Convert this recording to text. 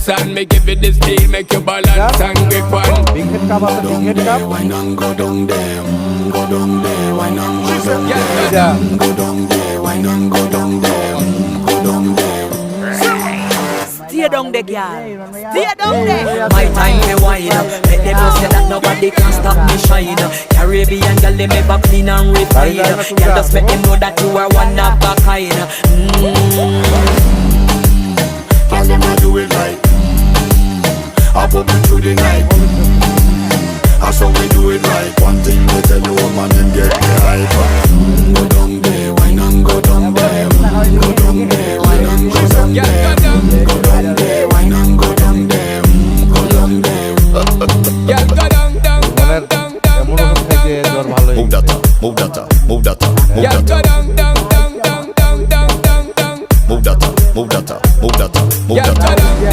dance and me give it this beat, make you balance and grip on. Big head cup after big head cup. Why not go down there? Go down there. Why not go down there? Yeah. Go down there. Why not go down there? Go down there. Stay down there, girl. Stay down there. My time to wine. Let them know say that nobody can stop me shine. Caribbean girl, they make back clean and refine. Girl, just make them know that you are one of a kind. Tell them I do it right. I pop it through the night. That's how we do it right. One thing we tell you, man, and get me hype.